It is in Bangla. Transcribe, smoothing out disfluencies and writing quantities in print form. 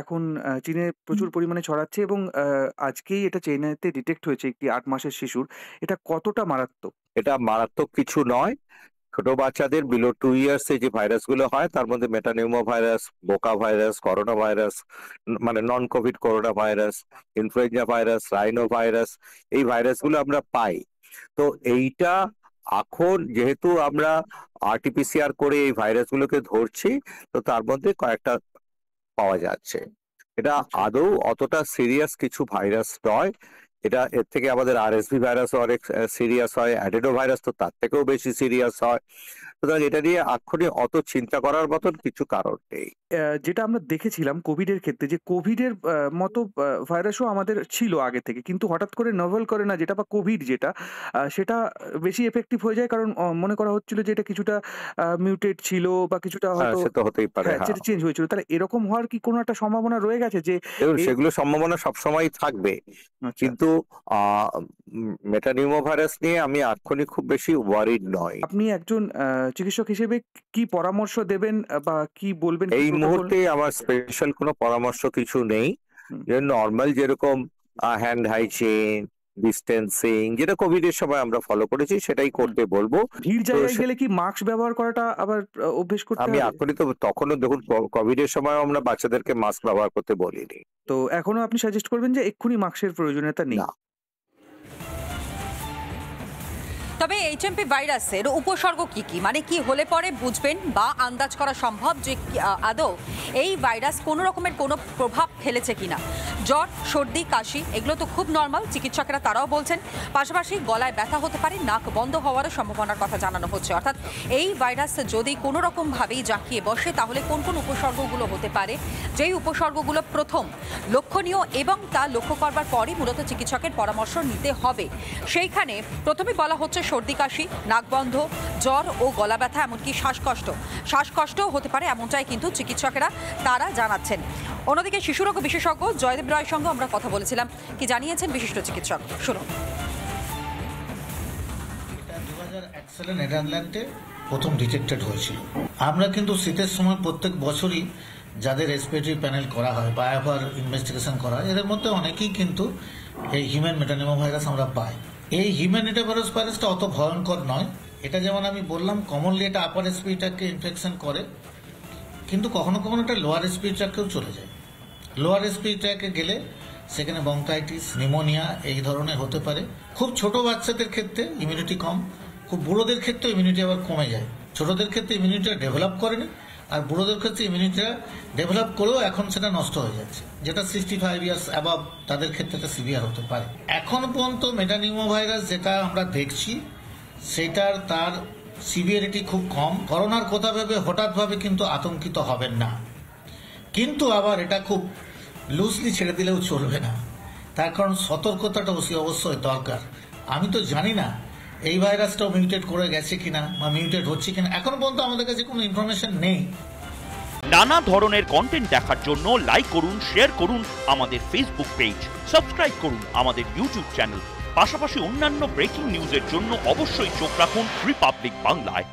এখন চীনে প্রচুর পরিমাণে ছড়াচ্ছে এবং আজকেই এটা চায়নাতে ডিটেক্ট হয়েছে একটি ৮ মাসের শিশুর। এটা কতটা মারাত্মক? এটা মারাত্মক কিছু নয়। ছোট বাচ্চাদের বিলো 2 ইয়ার্স এ যে ভাইরাসগুলো হয় তার মধ্যে metapneumo virus, boca virus, corona virus, মানে non covid corona virus, influenza virus, rhino virus, এই ভাইরাসগুলো আমরা পাই। তো এইটা এখন যেহেতু আমরা আরটিপিসিআর করে এই ভাইরাসগুলোকে ধরছি, তো তার মধ্যে কয়েকটা পাওয়া যাচ্ছে। এটা আচ্ছা। আদৌ অতটা সিরিয়াস কিছু ভাইরাস নয়। এর থেকে আমাদের আরএসভি ভাইরাসও অনেক সিরিয়াস হয়, অ্যাডেনো ভাইরাস তো তার থেকেও বেশি সিরিয়াস হয়। সুতরাং এটা নিয়ে এক্ষুনি অত চিন্তা করার মতন কিছু কারণ নেই। যেটা আমরা দেখেছিলাম কোভিডের ক্ষেত্রে যে কোভিডের মতো ভাইরাসও আমাদের ছিল আগে থেকে। কিন্তু হঠাৎ করে নভেল করোনা যেটা বা কোভিড যেটা সেটা বেশি এফেক্টিভ হয়ে যায় কারণ মনে করা হচ্ছিল যে এটা কিছুটা মিউটেট ছিল বা কিছুটা হ্যাঁ, হয়তো সে তো হতেই পারে। হ্যাঁ, হ্যাঁ, যেটা চেঞ্জ হয়েছিল। তাহলে এরকম হওয়ার কি কোনো একটা সম্ভাবনা রয়ে গেছে যে দেখুন এ সেগুলো সম্ভাবনা সবসময়ই থাকবে। আচ্ছা। কিন্তু মেটানিউমো ভাইরাস নিয়ে আমি এক্ষুনি খুব বেশি ওয়ারিড নই। আপনি একজন চিকিৎসক হিসেবে কি পরামর্শ দেবেন বা কি বলবেন কি এই প্রোটোকল? মুহূর্তে আমার স্পেশাল কোনো পরামর্শ কিছু নেই। হুম। যে নরমাল যেরকম হ্যান্ড হাইজিন, ডিসট্যান্সিং যেটা কোভিড এর সময় আমরা ফলো করেছি সেটাই হুম। করতে বলবো। ভিড় তো জায়গায় গেলে কি মাস্ক ব্যবহার করাটা আবার অভ্যেস করতে আমি হবে? এখনই তো তখনও দেখুন কোভিড এর সময় আমরা বাচ্চাদেরকে মাস্ক ব্যবহার করতে বলিনি। তো এখনো আপনি সাজেস্ট করবেন যে এক্ষুনি মাস্কের প্রয়োজনীয়তা নেই? না। তবে এইচএমপি ভাইরাসের উপসর্গ কি কি, মানে কি হলে পরে বুঝবেন বা আন্দাজ করা সম্ভব যে আদৌ এই ভাইরাস কোনো রকমের কোনো প্রভাব ফেলেছে কিনা? জ্বর, সর্দি, কাশি এগুলো তো খুব নর্মাল, চিকিৎসকেরা তারাও বলছেন। পাশাপাশি গলায় ব্যথা হতে পারে, নাক বন্ধ হওয়ারও সম্ভাবনার কথা জানানো হচ্ছে। অর্থাৎ এই ভাইরাস যদি কোনো রকমভাবেই জাঁকিয়ে বসে তাহলে কোন কোন উপসর্গগুলো হতে পারে, যেই উপসর্গগুলো প্রথম লক্ষণীয় এবং তা লক্ষ্য করবার পরই মূলত চিকিৎসকের পরামর্শ নিতে হবে। সেইখানে প্রথমে বলা হচ্ছে সর্দি কাশি, নাক বন্ধ, জ্বর ও গলা ব্যথা, এমনকি শ্বাসকষ্টও হতে পারে, এমনটাই কিন্তু চিকিৎসকেরা তারা জানাচ্ছেন। অন্যদিকে শিশুরোগ বিশেষজ্ঞ জয়দেব রায়ের সঙ্গে আমরা কথা বলেছিলাম, কি জানিয়েছেন বিশিষ্ট চিকিৎসক, শুনুন। এটা 2001 সালে নেদারল্যান্ডে প্রথম ডিটেক্টেড হয়েছিল। আমরা কিন্তু শীতের সময় প্রত্যেক বছরই যাদের রেসপিরেটরি প্যানেল করা হয় বা একবার ইনভেস্টিগেশন করা হয়, এদের মধ্যে অনেকেই কিন্তু এই হিউম্যান মেটানিমো ভাইরাস আমরা পাই। এই হিউম্যান মেটাভাইরাস ভাইরাসটা অত ভয়ঙ্কর নয়। এটা যেমন আমি বললাম কমনলি এটা আপার রেসপিরেটরিকে ইনফেকশন করে, কিন্তু কখনো কখনো এটা লোয়ার রেসপিরেটরিকেও চলে যায়। লোয়ার রেসপিরেটরিকে গেলে সেখানে বঙ্কাইটিস, নিউমোনিয়া এই ধরনের হতে পারে। খুব ছোট বাচ্চাদের ক্ষেত্রে ইমিউনিটি কম, খুব বুড়োদের ক্ষেত্রে ইমিউনিটি আবার কমে যায়। ছোটদের ক্ষেত্রে ইমিউনিটিটা ডেভেলপ করেনি, আর বুড়োদের ক্ষেত্রে ইমিউনিটিটা ডেভেলপ করেও এখন সেটা নষ্ট হয়ে যাচ্ছে, যেটা 65 ইয়ার্স অ্যাবাভ তাদের ক্ষেত্রে এটা সিভিয়ার হতে পারে। এখন পর্যন্ত মেটানিউমো ভাইরাস যেটা আমরা দেখছি সেটার তার সিভিয়ারিটি খুব কম। করোনার কথা ভেবে হঠাৎভাবে কিন্তু আতঙ্কিত হবেন না, কিন্তু আবার এটা খুব লুজলি ছেড়ে দিলেও চলবে না। তার কারণ সতর্কতাটা অবশ্যই দরকার। আমি তো জানি না এই ভাইরাসটাও মিউটেট করে গেছে কিনা বা মিউটেট হচ্ছে কিনা, এখন পর্যন্ত আমাদের কাছে কোনো ইনফরমেশন নেই। নানা ধরনের কন্টেন্ট দেখার জন্য লাইক করুন, শেয়ার করুন আমাদের ফেসবুক পেজ, সাবস্ক্রাইব করুন আমাদের ইউটিউব চ্যানেল। পাশাপাশি অন্যান্য ব্রেকিং নিউজের জন্য অবশ্যই চোখ রাখুন রিপাবলিক বাংলায়।